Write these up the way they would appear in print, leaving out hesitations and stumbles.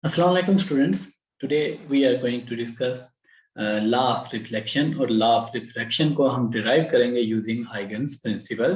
Assalamu alaikum students. Today we are going to discuss law of reflection और law of refraction को हम derive करेंगे using Huygens principle.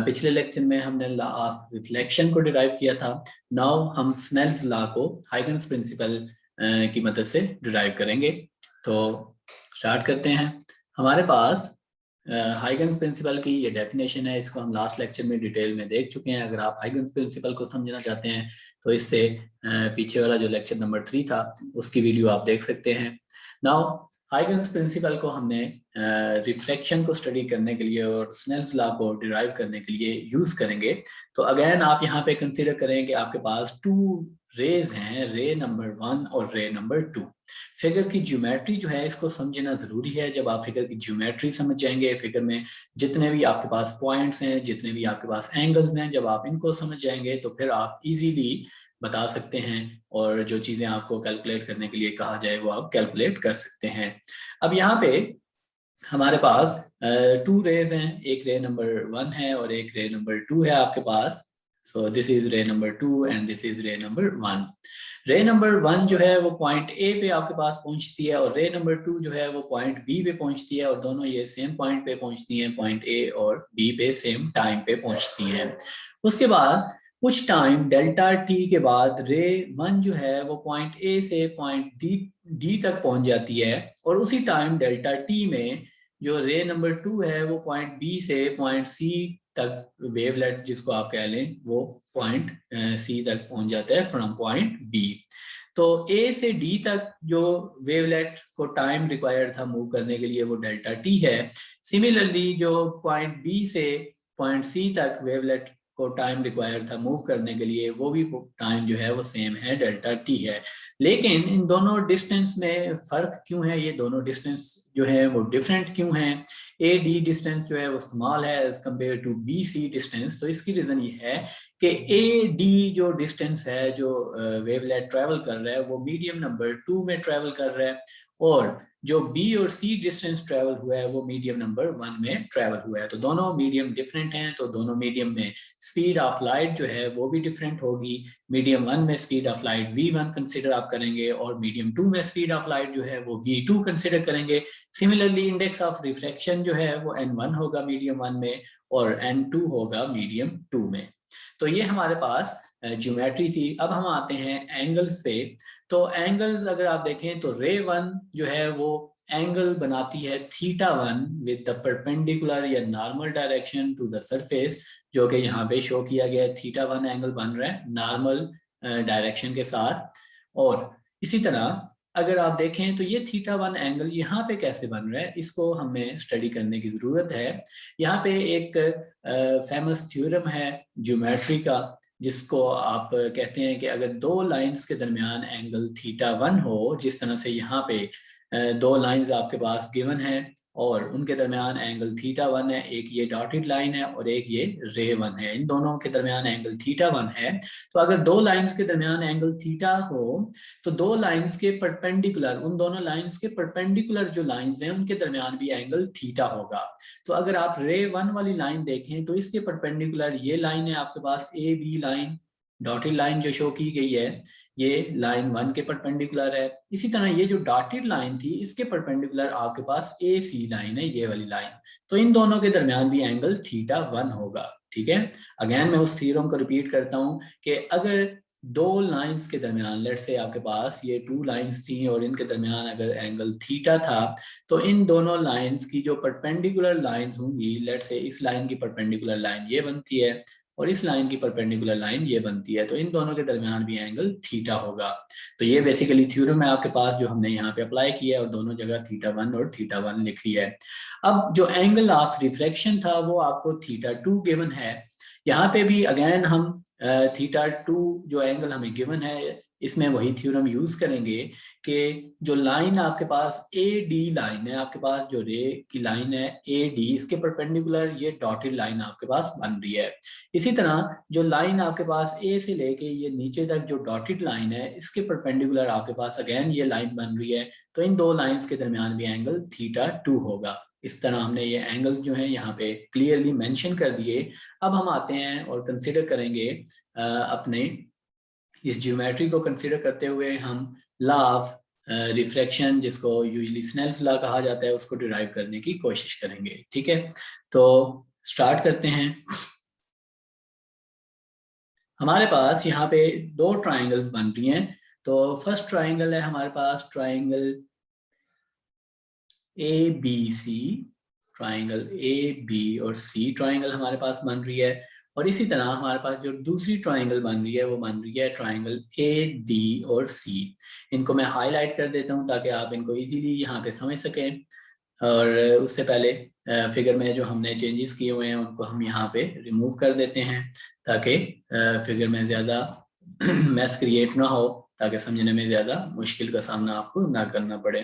पिछले lecture में हमने law of reflection को derive किया था. Now हम Snell's law को Huygens principle की मदद से derive करेंगे. तो start करते हैं. हमारे पास हाइगन्स प्रिंसिपल की ये डेफिनेशन है. इसको हम लास्ट लेक्चर में डिटेल में देख चुके हैं. अगर आप हाइगन्स प्रिंसिपल को समझना चाहते हैं तो इससे पीछे वाला जो लेक्चर नंबर 3 था उसकी वीडियो आप देख सकते हैं. नाउ हाइगन्स प्रिंसिपल को हमने रिफ्रैक्शन को स्टडी करने के लिए और स्नेल्स लॉ को डिराइव करने के लिए यूज करेंगे. तो अगेन आप यहाँ पे कंसीडर करें कि आपके पास टू रेज हैं, रे नंबर 1 और रे नंबर 2. फिगर की ज्योमेट्री जो है इसको समझना जरूरी है. जब आप फिगर की ज्योमेट्री समझ जाएंगे, फिगर में जितने भी आपके पास पॉइंट्स हैं, जितने भी आपके पास एंगल्स हैं, जब आप इनको समझ जाएंगे तो फिर आप इजीली बता सकते हैं और जो चीजें आपको कैलकुलेट करने के लिए कहा जाए वो आप कैलकुलेट कर सकते हैं. अब यहाँ पे हमारे पास टू रेज हैं. एक रे नंबर 1 है और एक रे नंबर 2 है आपके पास. सो दिस इज रे नंबर 2 एंड दिस इज रे नंबर 1. रे नंबर 1 जो है वो पॉइंट ए पे आपके पास पहुंचती है और रे नंबर 2 जो है वो पॉइंट बी पे पहुंचती है और दोनों ये सेम पॉइंट पे पहुंचती हैं. पॉइंट ए और बी पे सेम टाइम पे पहुंचती हैं. उसके बाद कुछ टाइम डेल्टा टी के बाद रे 1 जो है वो पॉइंट ए से पॉइंट डी तक पहुंच जाती है और उसी टाइम डेल्टा टी में जो रे नंबर 2 है वो पॉइंट बी से पॉइंट सी तक, वेवलेट जिसको आप कह लें, वो पॉइंट सी तक पहुंच जाता है फ्रॉम पॉइंट बी. तो ए से डी तक जो वेवलेट को टाइम रिक्वायर्ड था मूव करने के लिए वो डेल्टा टी है. सिमिलरली जो पॉइंट बी से पॉइंट सी तक वेवलेट को टाइम रिक्वायर्ड था मूव करने के लिए वो भी टाइम जो है वो सेम है, डेल्टा टी है. लेकिन इन दोनों डिस्टेंस में फर्क क्यों है? ये दोनों डिस्टेंस जो है वो डिफरेंट क्यों है? ए डी डिस्टेंस जो है वो स्मॉल है as compare to B C distance. तो इसकी रीजन ये है कि ए डी जो डिस्टेंस है, जो वेवलेट ट्रेवल कर रहा है, वो मीडियम नंबर 2 में ट्रेवल कर रहा है और जो बी और सी डिस्टेंस ट्रेवल हुआ है वो मीडियम नंबर 1 में ट्रेवल हुआ है. तो दोनों मीडियम डिफरेंट हैं. तो दोनों मीडियम में स्पीड ऑफ लाइट जो है वो भी डिफरेंट होगी. मीडियम 1 में speed of light v1 consider आप करेंगे और मीडियम 2 में स्पीड ऑफ लाइट जो है वो v2 कंसिडर करेंगे. सिमिलरली इंडेक्स ऑफ रिफ्रैक्शन जो है वो n1 होगा मीडियम 1 में और n2 होगा मीडियम 2 में. तो ये हमारे पास ज्योमेट्री थी. अब हम आते हैं एंगल्स पे. तो एंगल्स अगर आप देखें तो रे 1 जो है वो एंगल बनाती है θ1 विद द परपेंडिकुलर या normal direction to the surface, जो कि यहाँ पे शो किया गया है. θ1 एंगल बन रहा है नॉर्मल डायरेक्शन के साथ. और इसी तरह अगर आप देखें तो ये θ1 एंगल यहाँ पे कैसे बन रहा है, इसको हमें स्टडी करने की जरूरत है. यहाँ पे एक फेमस थ्योरम है ज्योमेट्री का जिसको आप कहते हैं कि अगर दो लाइंस के दरमियान एंगल θ1 हो, जिस तरह से यहाँ पे दो लाइंस आपके पास गिवन है और उनके दरमियान एंगल θ1 है, एक ये डॉटेड लाइन है और एक ये रे 1 है, इन दोनों के दरमियान एंगल θ1 है. तो अगर दो लाइंस के दरमियान एंगल थीटा हो तो दो लाइंस के परपेंडिकुलर, उन दोनों लाइंस के परपेंडिकुलर जो लाइंस हैं उनके दरमियान भी एंगल थीटा होगा. तो अगर आप रे 1 वाली लाइन देखें तो इसके परपेंडिकुलर ये लाइन है आपके पास A B line, dotted line जो शो की गई है ये लाइन 1 के परपेंडिकुलर है. इसी तरह ये जो डॉटेड लाइन थी इसके परपेंडिकुलर आपके पास ए सी लाइन है, ये वाली लाइन. तो इन दोनों के दरमियान भी एंगल θ1 होगा. ठीक है. अगेन मैं उस थ्योरम को रिपीट करता हूं कि अगर दो लाइंस के दरमियान, लेट से आपके पास ये टू लाइंस थी और इनके दरमियान अगर एंगल थीटा था तो इन दोनों लाइंस की जो परपेंडिकुलर लाइंस होंगी, लेट से इस लाइन की परपेंडिकुलर लाइन ये बनती है और इस लाइन की परपेंडिकुलर लाइन ये बनती है, तो इन दोनों के दरमियान भी एंगल थीटा होगा. तो ये बेसिकली थ्योरम है आपके पास जो हमने यहाँ पे अप्लाई किया है और दोनों जगह θ1 और θ1 लिख लिया है. अब जो एंगल ऑफ रिफ्रैक्शन था वो आपको θ2 गिवन है. यहाँ पे भी अगेन हम θ2 जो एंगल हमें गिवन है इसमें वही थ्योरम यूज करेंगे कि जो लाइन आपके पास ए डी लाइन है, आपके पास जो रे की लाइन है ए डी, इसके परपेंडिकुलर ये डॉटेड लाइन आपके पास बन रही है. इसी तरह जो लाइन आपके पास ए से लेके ये नीचे तक जो डॉटेड लाइन है इसके परपेंडिकुलर आपके पास अगेन ये लाइन बन रही है. तो इन दो लाइंस के दरमियान भी एंगल θ2 होगा. इस तरह हमने ये एंगल्स जो हैं यहाँ पे क्लियरली मेंशन कर दिए. अब हम आते हैं और कंसीडर करेंगे अपने इस ज्योमेट्री को कंसिडर करते हुए हम लॉ ऑफ रिफ्रैक्शन, जिसको यूजुअली स्नेल्स लॉ कहा जाता है, उसको डिराइव करने की कोशिश करेंगे। ठीक है, तो स्टार्ट करते हैं। हमारे पास यहाँ पे दो ट्राइंगल्स बन रही हैं। तो फर्स्ट ट्राइंगल है हमारे पास triangle A B C, triangle A B और सी ट्राइंगल हमारे पास बन रही है। और इसी तरह हमारे पास जो दूसरी ट्राइंगल बन रही है वो बन रही है ट्राइंगल ए डी और सी। इनको मैं हाईलाइट कर देता हूँ ताकि आप इनको इजीली यहाँ पे समझ सकें। और उससे पहले फिगर में जो हमने चेंजेस किए हुए हैं उनको हम यहाँ पे रिमूव कर देते हैं, ताकि फिगर में ज़्यादा मैस क्रिएट ना हो, ताकि समझने में ज़्यादा मुश्किल का सामना आपको ना करना पड़े।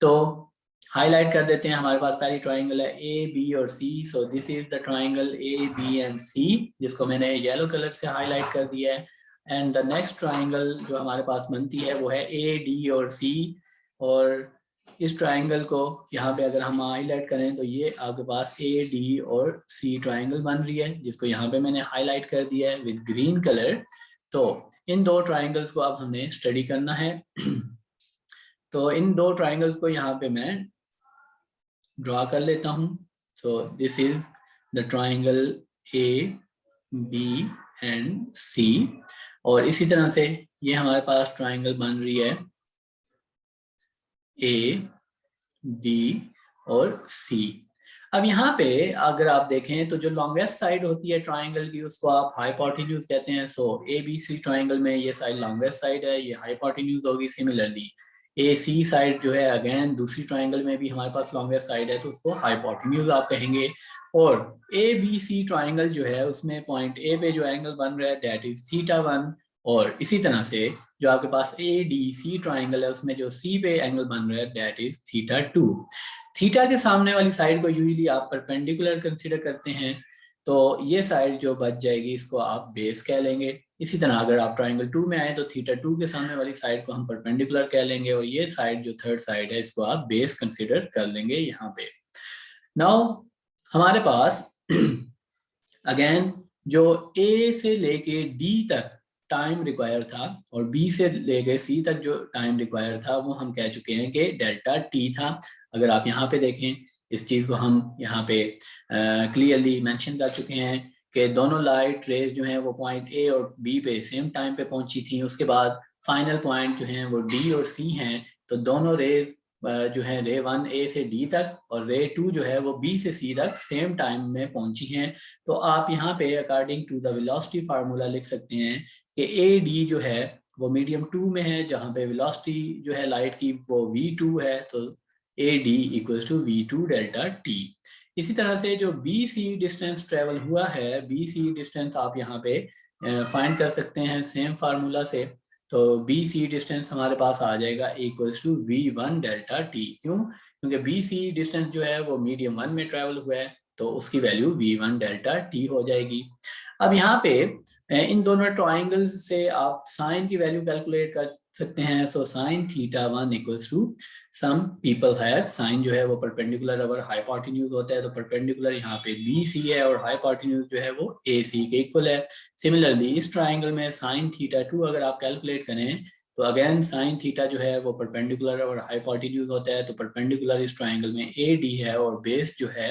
तो हाईलाइट कर देते हैं। हमारे पास पहली ट्राइंगल है ए बी और C. So this is the triangle A B and C, जिसको मैंने येलो कलर से हाईलाइट कर दिया है। एंड द नेक्स्ट ट्राइंगल जो हमारे पास बनती है वो है ए डी और सी। और इस ट्राइंगल को यहाँ पे अगर हम हाईलाइट करें तो ये आपके पास ए डी और सी ट्राइंगल बन रही है, जिसको यहाँ पे मैंने हाईलाइट कर दिया है विद ग्रीन कलर। तो इन दो ट्राइंगल्स को अब हमने स्टडी करना है। तो इन दो ट्राइंगल्स को यहाँ पे मैं ड्रॉ कर लेता हूँ। So this is the triangle A B and C. और इसी तरह से ये हमारे पास ट्राइंगल बन रही है ए बी और सी। अब यहाँ पे अगर आप देखें तो जो लॉन्गेस्ट साइड होती है ट्राइंगल की उसको आप हाइपोटेन्यूज कहते हैं। सो ए बी सी ट्राइंगल में ये साइड लॉन्गेस्ट साइड है, ये हाइपोटेन्यूज होगी। सिमिलरली ए सी साइड जो है अगेन दूसरी ट्राइंगल में भी हमारे पास लॉन्गेस्ट साइड है, तो उसको हाइपोटेन्यूज आप कहेंगे। और ए बी सी ट्राइंगल जो है उसमें पॉइंट ए पे जो एंगल बन रहा है दैट इज θ1। और इसी तरह से जो आपके पास ए डी सी ट्राइंगल है उसमें जो सी पे एंगल बन रहा है दैट इज θ2। थीटा के सामने वाली साइड को यूजुअली आप परपेंडिकुलर कंसीडर करते हैं, तो ये साइड जो बच जाएगी इसको आप बेस कह लेंगे। इसी तरह अगर आप ट्राइंगल 2 में आए तो θ2 के सामने वाली साइड को हम परपेंडिकुलर कह लेंगे, और ये साइड जो थर्ड साइड है इसको आप बेस कंसीडर कर लेंगे यहाँ पे। नाउ हमारे पास अगेन जो ए से लेके डी तक टाइम रिक्वायर था और बी से लेके सी तक जो टाइम रिक्वायर था वो हम कह चुके हैं कि डेल्टा टी था। अगर आप यहाँ पे देखें इस चीज को हम यहाँ पे क्लियरली मेंशन कर चुके हैं कि दोनों लाइट रेज जो हैं वो पॉइंट ए और बी पे सेम टाइम पे पहुंची थी। उसके बाद फाइनल पॉइंट जो हैं वो डी और सी हैं, तो दोनों रेज जो है रे 1 ए से डी तक और रे 2 जो है वो बी से सी तक सेम टाइम में पहुंची हैं। तो आप यहाँ पे according to the velocity formula लिख सकते हैं कि ए डी जो है वो मीडियम 2 में है, जहाँ पे वेलोसिटी जो है लाइट की वो v2 है, तो A D equals to v2 delta T. इसी तरह से जो बी सी डिस्टेंस ट्रेवल हुआ है, बी सी डिस्टेंस आप यहाँ पे फाइंड कर सकते हैं सेम फार्मूला से। तो बी सी डिस्टेंस हमारे पास आ जाएगा equals to v1 delta T. क्यों? क्योंकि बी सी डिस्टेंस जो है वो मीडियम 1 में ट्रेवल हुआ है, तो उसकी वैल्यू v1 डेल्टा टी हो जाएगी। अब यहाँ पे इन दोनों ट्राइंगल्स से आप साइन की वैल्यू कैलकुलेट कर सकते हैं। So sine θ1 equals to some people have, sine जो है वो परपेंडिकुलर अगर हाइपोटेन्यूज होता है तो परपेंडिकुलर यहाँ पे बी सी है और हाइपोटेन्यूज जो है वो ए सी के इक्वल है। सिमिलरली इस ट्राइंगल में साइन θ2 अगर आप कैलकुलेट करें तो अगेन साइन थीटा जो है वो परपेंडिकुलर और हाइपोटेन्यूज होता है, तो परपेंडिकुलर इस ट्राइंगल में ए डी है और बेस जो है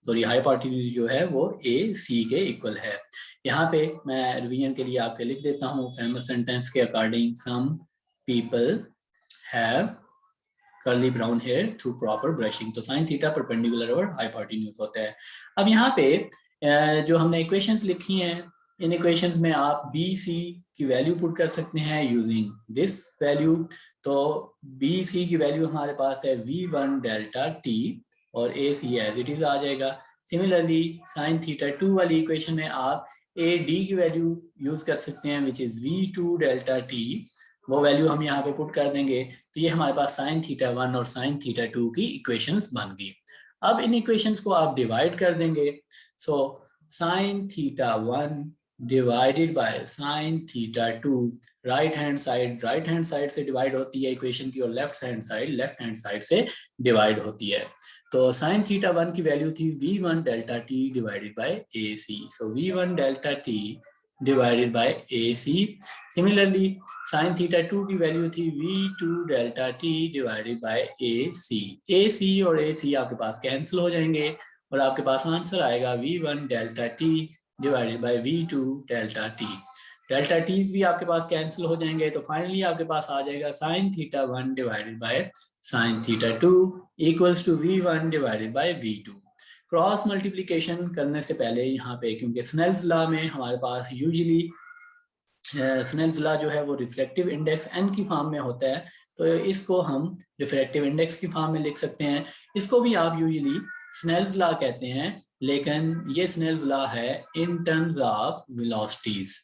सॉरी हाइपोटेन्यूज जो है वो ए सी के इक्वल है। यहाँ पे मैं रिवीजन के लिए आपके लिख देता हूँ फेमस सेंटेंस के according, some people have curly brown hair through proper brushing. तो साइन थीटा परपेंडिकुलर और हाइपोटेन्यूज होता है। अब यहाँ पे जो हमने इक्वेशंस लिखी हैं, इन इक्वेशंस में आप बी सी की वैल्यू पुट कर सकते हैं यूजिंग दिस वैल्यू। तो बी सी की वैल्यू हमारे पास है v1 डेल्टा टी और ए सी एज इट इज आ जाएगा। सिमिलरली साइन θ2 वाली इक्वेशन में आप ए डी की वैल्यू यूज कर सकते हैं which is v2 delta T, वो वैल्यू हम यहाँ पे पुट कर देंगे। तो ये हमारे पास साइन θ1 और साइन θ2 की इक्वेशंस बन गई। अब इन इक्वेशंस को आप डिवाइड कर देंगे। So sine θ1 divided by sine θ2, right hand side से डिवाइड होती है इक्वेशन की, और लेफ्ट हैंड साइड से डिवाइड होती है। तो साइन θ1 की वैल्यू थी v1 delta T divided by A C. So v1 delta T divided by AC। Similarly sine theta 2 की वैल्यू थी V2 delta T divided by AC और AC आपके पास कैंसिल हो जाएंगे और आपके पास आंसर आएगा V1 delta T divided by V2 delta T। Delta Ts भी आपके पास कैंसिल हो जाएंगे, तो फाइनली आपके पास आ जाएगा sine theta 1 divided by sine theta 2 equals to V1 divided by V2। Cross multiplication करने से पहले यहाँ पे, क्योंकि स्नेल्स लॉ में हमारे पास यूजुअली स्नेल्स लॉ जो है वो रिफ्लेक्टिव इंडेक्स n की फॉर्म में होता है, तो इसको हम रिफ्लेक्टिव इंडेक्स की फॉर्म में लिख सकते हैं। इसको भी आप यूजुअली स्नेल्स लॉ कहते हैं, लेकिन ये स्नेल्स लॉ है इन टर्म्स ऑफ वेलोसिटीज।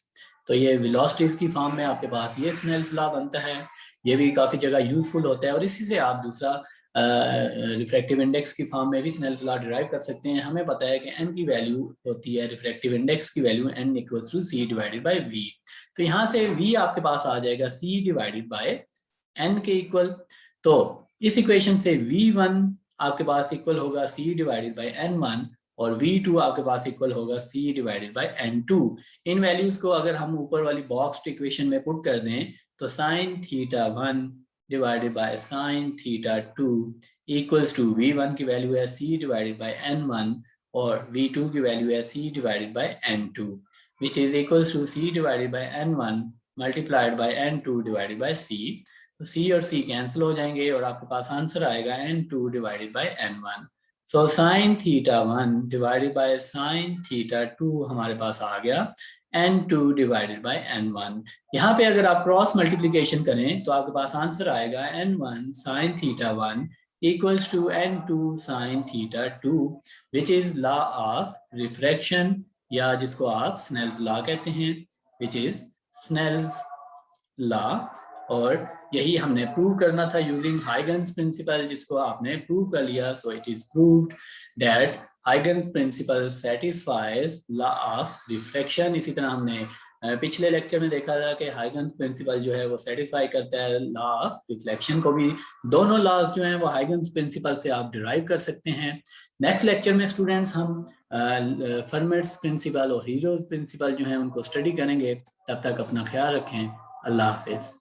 तो ये वेलोसिटीज की फॉर्म में आपके पास ये स्नेल्स लॉ बनता है, ये भी काफी जगह यूजफुल होता है और इसी से आप दूसरा रिफ्रैक्टिव इंडेक्स की फॉर्म में भी स्नेल्स लॉ डिराइव कर सकते हैं। हमें पता है कि n की वैल्यू होती है, रिफ्रैक्टिव इंडेक्स की value n equals to c divided by v। तो यहाँ से v आपके पास आ जाएगा c डिवाइडेड बाय n के इक्वल। तो इस इक्वेशन से v1 आपके पास इक्वल होगा c डिवाइडेड बाय n1 और v2 आपके पास इक्वल होगा c डिवाइडेड बाय n2। इन वैल्यूज को अगर हम ऊपर वाली बॉक्स इक्वेशन में पुट कर दें तो sine theta 1 divided by sine theta 2 equals to v1 की वैल्यू है c डिवाइडेड बाय n1 और v2 की वैल्यू है c divided bye n2 which is equals to c divided by n1 multiplied by n2 divided by c। तो c और c cancel हो जाएंगे और आपके पास आंसर आएगा n2 divided by n1। So sine theta 1 divided by sine theta 2 हमारे पास आ गया n2 divided by n1। यहाँ पे अगर आप क्रॉस मल्टीप्लीकेशन करें तो आपके पास आंसर आएगा n1 sign theta 1 equals to n2 sin theta 2 which is law of refraction या जिसको आप स्नेल्स लॉ कहते हैं, which is स्नेल्स लॉ। और यही हमने प्रूव करना था यूजिंग हाइगन्स प्रिंसिपल, जिसको आपने प्रूव कर लिया। So it is proved that Huygens principle satisfies law of refraction. इसी तरह हमने पिछले लेक्चर में देखा था कि हाइगन्स प्रिंसिपल जो है वो सेटिस्फाई करता है लॉ ऑफ रिफ्लेक्शन को भी। दोनों लॉज जो हैं वो हाइगन्स प्रिंसिपल से आप डिराइव कर सकते हैं। नेक्स्ट लेक्चर में स्टूडेंट्स हम फर्मेट्स प्रिंसिपल और हीरोज प्रिंसिपल जो हैं उनको स्टडी करेंगे। तब तक अपना ख्याल रखें। अल्लाह हाफिज।